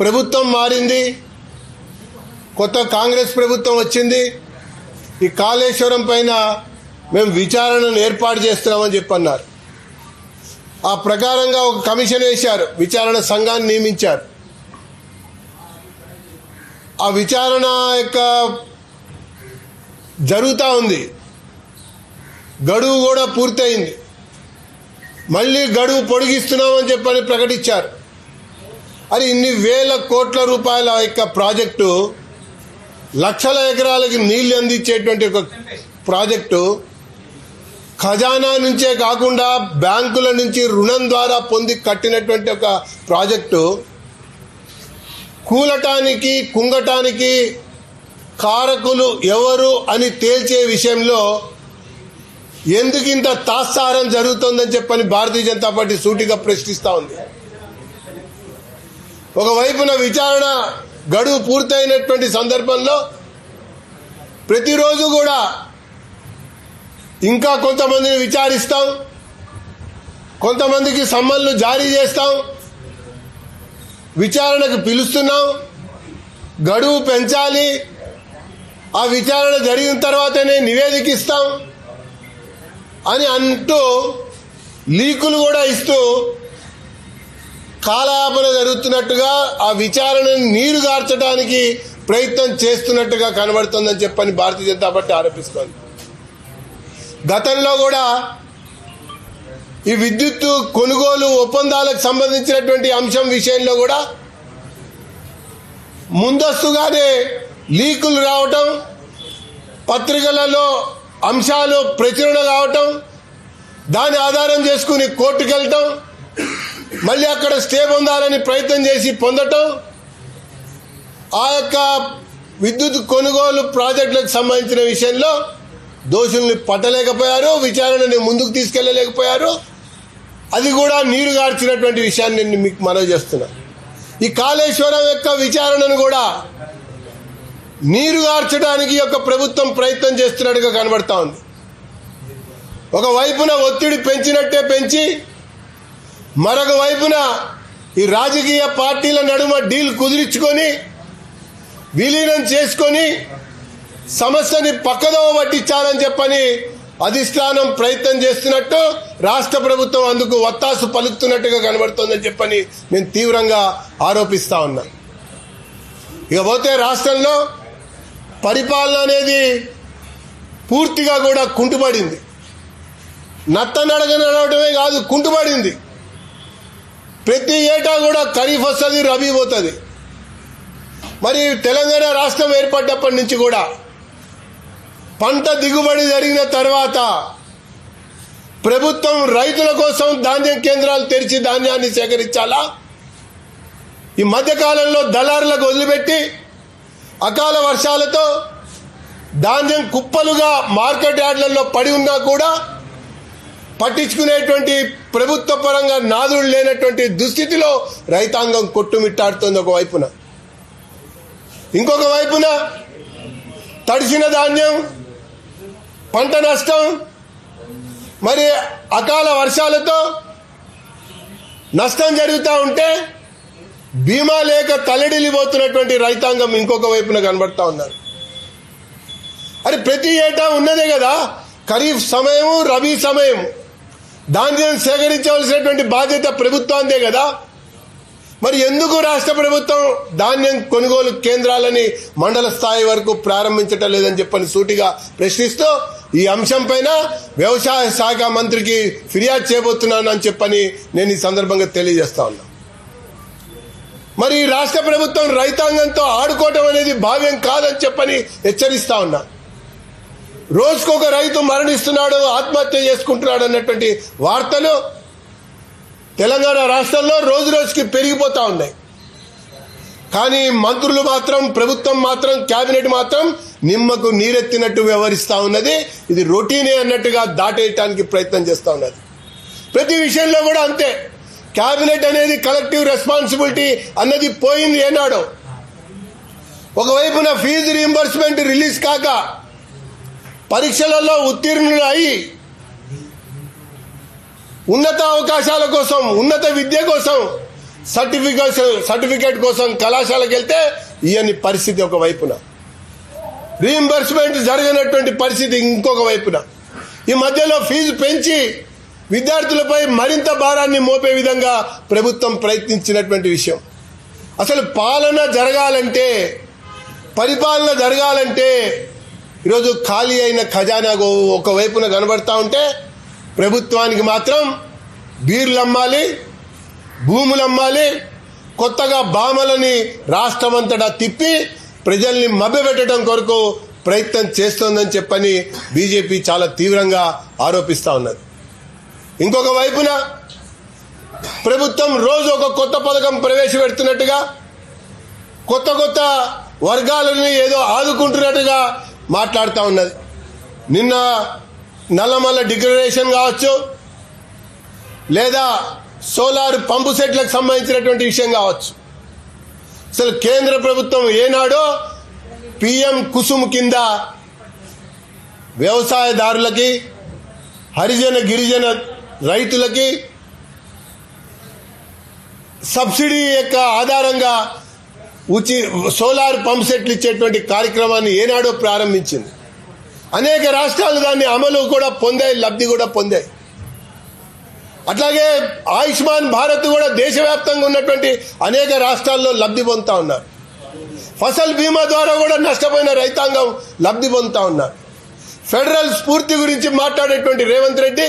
ప్రభుత్వం మారింది, కొత్త కాంగ్రెస్ ప్రభుత్వం వచ్చింది. ఈ కాళేశ్వరం పైన మేము విచారణను ఏర్పాటు చేస్తున్నామని చెప్పన్నారు. ఆ ప్రకారంగా ఒక కమిషన్ వేశారు, విచారణ సంఘాన్ని నియమించారు. ఆ విచారణ జరుగుతూ ఉంది, గడువు కూడా పూర్తయింది. మళ్ళీ గడువు పొడిగిస్తున్నామని చెప్పని ప్రకటించారు. అది ఇన్ని వేల కోట్ల రూపాయల ప్రాజెక్టు, లక్షల ఎకరాలకి నీళ్లు అందించేటువంటి ఒక ప్రాజెక్టు, ఖజానా నుంచే కాకుండా బ్యాంకుల నుంచి రుణం ద్వారా పొంది కట్టినటువంటి ఒక ప్రాజెక్టు కూలటానికి కుంగటానికి కారకులు ఎవరు అని తేల్చే విషయంలో ఎందుకింత తాత్సారం జరుగుతోందని చెప్పని భారతీయ జనతా పార్టీ సూటిగా ప్రశ్నిస్తూ ఉంది. ఒకవైపున విచారణ గడువు పూర్తయినటువంటి సందర్భంలో ప్రతిరోజు కూడా ఇంకా కొంతమందిని విచారిస్తాం, కొంతమందికి సమ్మన్లు జారీ చేస్తాం, విచారణకు పిలుస్తున్నాం, గడువు పెంచాలి, ఆ విచారణ జరిగిన తర్వాతనే నివేదిక ఇస్తాం అని అంటూ లీకులు కూడా ఇస్తూ కాలయాపన జరుగుతున్నట్టుగా ఆ విచారణను నీరుగార్చడానికి ప్రయత్నం చేస్తున్నట్టుగా కనబడుతోందని చెప్పని భారతీయ జనతా పార్టీ ఆరోపిస్తోంది. గతంలో కూడా ఈ విద్యుత్ కొనుగోలు ఒప్పందాలకు సంబంధించినటువంటి అంశం విషయంలో కూడా ముందస్తుగానే లీకులు రావటం, పత్రికలలో అంశాలు ప్రచురణ కావటం, దాన్ని ఆధారం చేసుకుని కోర్టుకు వెళ్ళటం, మళ్ళీ అక్కడ స్టే పొందాలని ప్రయత్నం చేసి పొందటం, ఆ విద్యుత్ కొనుగోలు ప్రాజెక్టులకు సంబంధించిన విషయంలో దోషుల్ని పట్టలేకపోయారు, విచారణని ముందుకు తీసుకెళ్లలేకపోయారు. అది కూడా నీరు గార్చినటువంటి విషయాన్ని నేను మీకు మనవి చేస్తున్నా. ఈ కాళేశ్వరం విచారణను కూడా నీరు గార్చడానికి ప్రభుత్వం ప్రయత్నం చేస్తున్నట్టుగా కనబడతా ఉంది. ఒకవైపున ఒత్తిడి పెంచినట్టే పెంచి, మరొక వైపున ఈ రాజకీయ పార్టీల నడుమ డీల్ కుదిరించుకొని విలీనం చేసుకొని సమస్యని పక్కదోవ పట్టించాలని చెప్పని అధిష్టానం ప్రయత్నం చేస్తున్నట్టు, రాష్ట్ర ప్రభుత్వం అందుకు వత్తాసు పలుకుతున్నట్టుగా కనబడుతోందని చెప్పని నేను తీవ్రంగా ఆరోపిస్తా ఉన్నా. ఇకపోతే రాష్ట్రంలో పరిపాలన అనేది పూర్తిగా కూడా కుంటుపడింది. నత్తనడక నడవటమే కాదు, కుంటుపడింది. ప్రతి ఏటా కూడా ఖరీఫ్ వస్తుంది, రబీ పోతుంది. మరి తెలంగాణ రాష్ట్రం ఏర్పడ్డప్పటి నుంచి కూడా పంట దిగుబడి జరిగిన తర్వాత ప్రభుత్వం రైతుల కోసం ధాన్యం కేంద్రాలు తెరిచి ధాన్యాన్ని సేకరించాలా? ఈ మధ్యకాలంలో దళారులకు వదిలిపెట్టి అకాల వర్షాలతో ధాన్యం కుప్పలుగా మార్కెట్ యార్డ్లలో పడి ఉన్నా కూడా పట్టించుకునేటువంటి ప్రభుత్వ పరంగా నాదుడు లేనటువంటి దుస్థితిలో రైతాంగం కొట్టుమిట్టాడుతోంది ఒకవైపున. ఇంకొక వైపున తడిసిన ధాన్యం, పంట నష్టం, మరి అకాల వర్షాలతో నష్టం జరుగుతూ ఉంటే బీమా లేక తల్లడిల్లిపోతున్నటువంటి రైతాంగం ఇంకొక వైపున కనబడతా ఉన్నారు. అది ప్రతి ఏటా ఉన్నదే కదా, ఖరీఫ్ సమయము, రబీ సమయం, ధాన్యం సేకరించవలసినటువంటి బాధ్యత ప్రభుత్వాందే కదా. మరి ఎందుకు రాష్ట్ర ప్రభుత్వం ధాన్యం కొనుగోలు కేంద్రాలని మండల స్థాయి వరకు ప్రారంభించటం లేదని చెప్పని సూటిగా ప్రశ్నిస్తూ ఈ అంశం పైన వ్యవసాయ శాఖ మంత్రికి ఫిర్యాదు చేయబోతున్నానని చెప్పని నేను ఈ సందర్భంగా తెలియజేస్తా ఉన్నా. మరి రాష్ట్ర ప్రభుత్వం రైతాంగంతో ఆడుకోవటం అనేది భావ్యం కాదని చెప్పని హెచ్చరిస్తా ఉన్నా. రోజుకొక రైతు మరణిస్తున్నాడు, ఆత్మహత్య చేసుకుంటున్నాడు అన్నటువంటి వార్తలు తెలంగాణ రాష్ట్రంలో రోజు రోజుకి పెరిగిపోతా ఉన్నాయి. కానీ మంత్రులు మాత్రం, ప్రభుత్వం మాత్రం, కేబినెట్ మాత్రం నిమ్మకు నీరెత్తినట్టు వ్యవహరిస్తా ఉన్నది. ఇది రొటీనే అన్నట్టుగా దాటేయటానికి ప్రయత్నం చేస్తా ఉన్నది. ప్రతి విషయంలో కూడా అంతే. కేబినెట్ అనేది కలెక్టివ్ రెస్పాన్సిబిలిటీ అన్నది పోయింది ఏనాడో. ఒకవైపున ఫీజు రీయింబర్స్మెంట్ రిలీజ్ కాక పరీక్షలలో ఉత్తీర్ణులు అయి ఉన్నత అవకాశాల కోసం, ఉన్నత విద్య కోసం సర్టిఫికేట్ కోసం కళాశాలకు వెళ్తే ఇవన్నీ పరిస్థితి ఒక వైపున, రీయింబర్స్మెంట్ జరగనటువంటి పరిస్థితి ఇంకొక వైపున, ఈ మధ్యలో ఫీజు పెంచి విద్యార్థులపై మరింత భారాన్ని మోపే విధంగా ప్రభుత్వం ప్రయత్నించినటువంటి విషయం. అసలు పాలన జరగాలంటే, పరిపాలన జరగాలంటే ఈరోజు ఖాళీ అయిన ఖజానా ఒకవైపున కనబడతా ఉంటే ప్రభుత్వానికి మాత్రం బీర్లు అమ్మాలి, భూములు అమ్మాలి, కొత్తగా బామలని రాష్ట్రమంతటా తిప్పి ప్రజల్ని మభ్యపెట్టడం కొరకు ప్రయత్నం చేస్తోందని చెప్పని బీజేపీ చాలా తీవ్రంగా ఆరోపిస్తా ఉన్నది. ఇంకొక వైపున ప్రభుత్వం రోజు ఒక కొత్త పథకం ప్రవేశపెడుతున్నట్టుగా, కొత్త వర్గాలని ఏదో ఆదుకుంటున్నట్టుగా మాట్లాడుతూ ఉన్నది. నిన్న నల్లమల్ల డిక్లరేషన్ కావచ్చు, లేదా సోలార్ పంపు సెట్లకు సంబంధించినటువంటి విషయం కావచ్చు. అసలు కేంద్ర ప్రభుత్వం ఏనాడో పిఎం కుసుమ్ కింద వ్యవసాయదారులకి, హరిజన గిరిజన రైతులకి సబ్సిడీ యొక్క ఆధారంగా సోలార్ పంప్ సెట్లు ఇచ్చేటువంటి కార్యక్రమాన్ని ఏనాడో ప్రారంభించింది. అనేక రాష్ట్రాలు దాన్ని అమలు కూడా పొందాయి, లబ్ధి కూడా పొందాయి. అట్లాగే ఆయుష్మాన్ భారత్ కూడా దేశవ్యాప్తంగా ఉన్నటువంటి అనేక రాష్ట్రాల్లో లబ్ధి పొందుతా ఉన్నారు. ఫసల్ బీమా ద్వారా కూడా నష్టపోయిన రైతాంగం లబ్ధి పొందుతా ఉన్నారు. ఫెడరల్ స్ఫూర్తి గురించి మాట్లాడేటువంటి రేవంత్ రెడ్డి,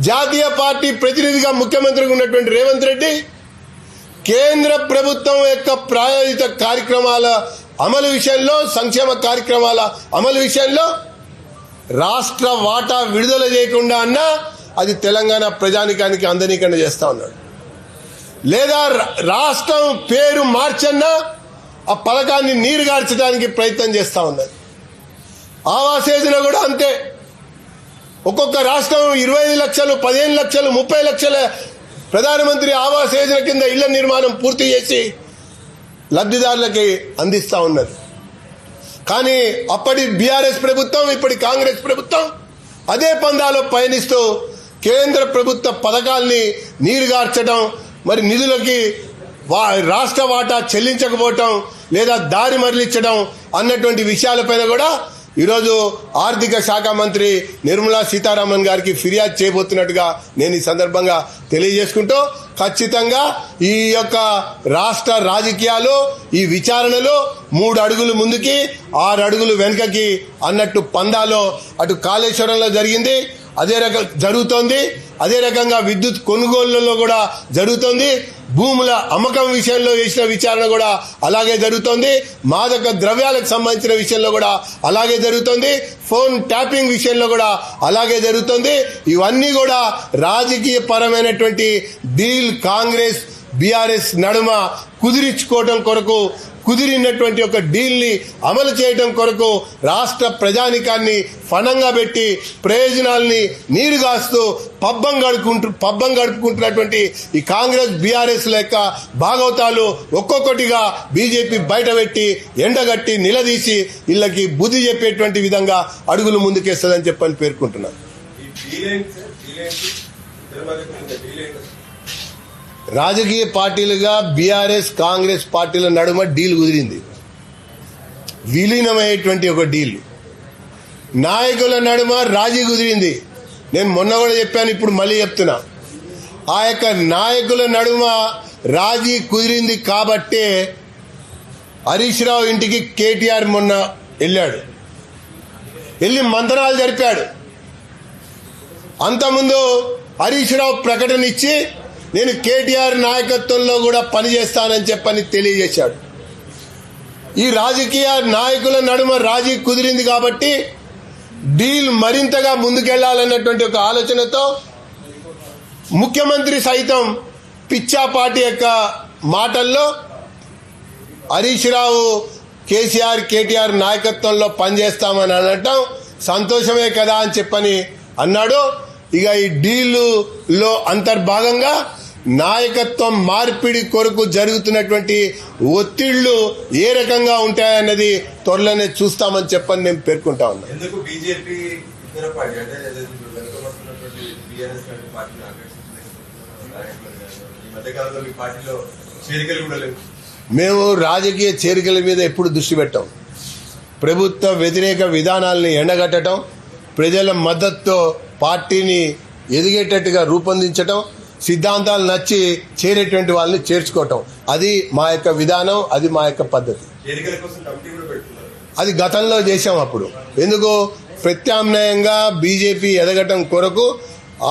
జాతీయ పార్టీ ప్రతినిధిగా ముఖ్యమంత్రిగా ఉన్నటువంటి రేవంత్ రెడ్డి కేంద్ర ప్రభుత్వం యొక్క ప్రాయోజిత కార్యక్రమాల అమలు విషయంలో, సంక్షేమ కార్యక్రమాల అమలు విషయంలో రాష్ట్ర వాటా విడుదల చేయకుండా అన్నా అది తెలంగాణ ప్రజానికానికి అందనీకరణ చేస్తా ఉన్నాడు. లేదా రాష్ట్రం పేరు మార్చన్నా ఆ పథకాన్ని నీరుగార్చడానికి ప్రయత్నం చేస్తా ఉన్నది. ఆవాస్ యోజన కూడా అంతే. ఒక్కొక్క రాష్ట్రం 25 లక్షలు, 15 లక్షలు, 30 లక్షల ప్రధానమంత్రి ఆవాస్ యోజన కింద ఇళ్ల నిర్మాణం పూర్తి చేసి లబ్ధిదారులకి అందిస్తా ఉన్నది. కానీ అప్పటి బీఆర్ఎస్ ప్రభుత్వం, ఇప్పటి కాంగ్రెస్ ప్రభుత్వం అదే పందాలో పయనిస్తూ కేంద్ర ప్రభుత్వ పథకాల్ని నీరుగార్చడం, మరి నిధులకి రాష్ట్ర వాటా చెల్లించకపోవటం, లేదా దారి మరలించడం అన్నటువంటి విషయాలపైన కూడా ఈరోజు ఆర్థిక శాఖ మంత్రి నిర్మలా సీతారామన్ గారికి ఫిర్యాదు చేయబోతున్నట్టుగా నేను ఈ సందర్భంగా తెలియజేసుకుంటూ, ఖచ్చితంగా ఈ యొక్క రాష్ట్ర రాజకీయాలు, ఈ విచారణలో 3 అడుగులు ముందుకి 6 అడుగులు వెనుకకి అన్నట్టు పందాలో అటు కాళేశ్వరంలో జరిగింది, అదే రకంగా జరుగుతోంది. అదే రకంగా విద్యుత్ కొనుగోళ్లలో కూడా జరుగుతోంది. భూముల అమ్మకం విషయంలో చేసిన విచారణ కూడా అలాగే జరుగుతోంది. మాదక ద్రవ్యాలకు సంబంధించిన విషయంలో కూడా అలాగే జరుగుతోంది. ఫోన్ ట్యాపింగ్ విషయంలో కూడా అలాగే జరుగుతోంది. ఇవన్నీ కూడా రాజకీయ పరమైనటువంటి డీల్ కాంగ్రెస్ బీఆర్ఎస్ నడుమ కుదిరించుకోవడం కొరకు, కుదిరినటువంటి ఒక డీల్ ని అమలు చేయడం కొరకు రాష్ట్ర ప్రజానికాన్ని ఫణంగా పెట్టి ప్రయోజనాల్ని నీరుగాస్తూ పబ్బం గడుపుకుంటున్నటువంటి ఈ కాంగ్రెస్ బీఆర్ఎస్ యొక్క భాగవతాలు ఒక్కొక్కటిగా బీజేపీ బయటపెట్టి ఎండగట్టి నిలదీసి వీళ్ళకి బుద్ధి చెప్పేటువంటి విధంగా అడుగులు ముందుకేస్తుందని చెప్పని పేర్కొంటున్నారు. రాజకీయ పార్టీలుగా బీఆర్ఎస్ కాంగ్రెస్ పార్టీల నడుమ డీల్ కుదిరింది, విలీనమయ్యేటువంటి ఒక డీల్. నాయకుల నడుమ రాజీ కుదిరింది. నేను మొన్న కూడా చెప్పాను, ఇప్పుడు మళ్ళీ చెప్తున్నా. ఆ యొక్క నాయకుల నడుమ రాజీ కుదిరింది కాబట్టే హరీష్ రావు ఇంటికి కేటీఆర్ మొన్న వెళ్ళాడు, వెళ్ళి మంత్రాలు జరిపాడు. అంతకుముందు హరీష్ రావు ప్రకటన ఇచ్చి నేను కేటీఆర్ నాయకత్వంలో కూడా పనిచేస్తానని చెప్పని తెలియజేశాడు. ఈ రాజకీయ నాయకుల నడుమ రాజీ కుదిరింది కాబట్టి డీల్ మరింతగా ముందుకెళ్లాలన్నటువంటి ఒక ఆలోచనతో ముఖ్యమంత్రి సైతం పిచ్చాపాటి యొక్క మాటల్లో హరీష్ రావు కేటీఆర్ నాయకత్వంలో పనిచేస్తామని అనటం సంతోషమే కదా అని చెప్పని అన్నాడు. ఇక ఈ డీలులో అంతర్భాగంగా నాయకత్వం మార్పిడి కొరకు జరుగుతున్నటువంటి ఒత్తిళ్లు ఏ రకంగా ఉంటాయన్నది త్వరలోనే చూస్తామని చెప్పని నేను పేర్కొంటా ఉన్నా. ఈ మధ్యకాలంలో మీ పార్టీలో చేరికలు కూడా లేవు. మేము రాజకీయ చేరికల మీద ఎప్పుడు దృష్టి పెట్టాం. ప్రభుత్వ వ్యతిరేక విధానాల్ని ఎండగట్టడం, ప్రజల మద్దతుతో పార్టీని ఎదిగేటట్టుగా రూపొందించటం, సిద్ధాంతాలు నచ్చి చేరేటువంటి వాళ్ళని చేర్చుకోవటం, అది మా యొక్క విధానం, అది మా యొక్క పద్ధతి. చేరికల కోసం కమిటీ కూడా పెట్టుకున్నారు. అది గతంలో చేశాం. అప్పుడు ఎందుకు ప్రత్యామ్నాయంగా బీజేపీ ఎదగటం కొరకు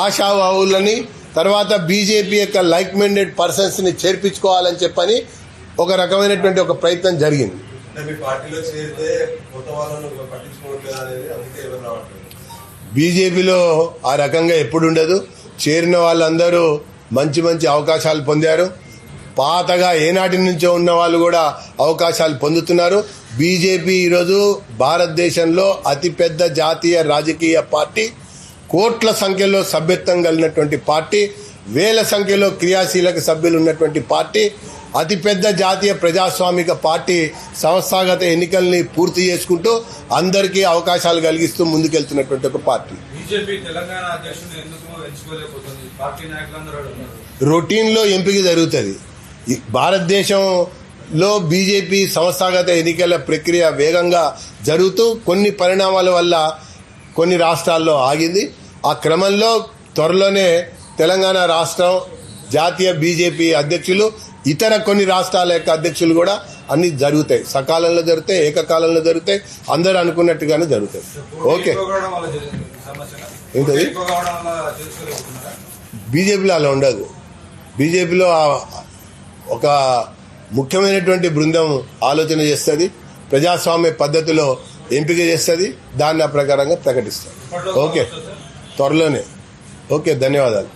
ఆశావాహులని, తర్వాత బీజేపీ యొక్క లైక్ మైండెడ్ పర్సన్స్ ని చేర్పించుకోవాలని చెప్పని ఒక రకమైనటువంటి ఒక ప్రయత్నం జరిగింది. అంటే మీ పార్టీలో చేరితే కొత్త వాళ్ళను పట్టించుకోవట్లేదు అనేది అందుకే ఎవరు రావట్లేదు. బీజేపీలో ఆ రకంగా ఎప్పుడు ఉండదు. చేరిన వాళ్ళందరూ మంచి మంచి అవకాశాలు పొందారు. పాతగా ఏనాటి నుంచో ఉన్న వాళ్ళు కూడా అవకాశాలు పొందుతున్నారు. బీజేపీ ఈరోజు భారతదేశంలో అతిపెద్ద జాతీయ రాజకీయ పార్టీ, కోట్ల సంఖ్యలో సభ్యత్వం కలిగినటువంటి పార్టీ, వేల సంఖ్యలో క్రియాశీలక సభ్యులు ఉన్నటువంటి పార్టీ, అతిపెద్ద జాతీయ ప్రజాస్వామిక పార్టీ సంస్థాగత ఎన్నికల్ని పూర్తి చేసుకుంటూ అందరికీ అవకాశాలు కలిగిస్తూ ముందుకెళ్తున్నటువంటి ఒక పార్టీ. బీజేపీ తెలంగాణ అధ్యక్షుడు ఎందుకు ఎంచుకోలేకపోతుంది? పార్టీ నాయకులందరూ అడుగుతున్నారు. రొటీన్లో ఎంపిక జరుగుతుంది. ఈ భారతదేశంలో బీజేపీ సంస్థాగత ఎన్నికల ప్రక్రియ వేగంగా జరుగుతూ కొన్ని పరిణామాల వల్ల కొన్ని రాష్ట్రాల్లో ఆగింది. ఆ క్రమంలో త్వరలోనే తెలంగాణ రాష్ట్రం జాతీయ బీజేపీ అధ్యక్షులు, ఇతర కొన్ని రాష్ట్రాల యొక్క అధ్యక్షులు కూడా అన్ని జరుగుతాయి. సకాలంలో జరుగుతాయి, ఏకకాలంలో జరుగుతాయి, అందరూ అనుకున్నట్టుగానే జరుగుతాయి. ఓకే, ఏంటది బీజేపీలో అలా ఉండదు. బీజేపీలో ఒక ముఖ్యమైనటువంటి బృందం ఆలోచన చేస్తుంది, ప్రజాస్వామ్య పద్ధతిలో ఎంపిక చేస్తుంది, దాన్ని ఆ ప్రకారంగా ప్రకటిస్తారు. ఓకే, త్వరలోనే. ఓకే, ధన్యవాదాలు.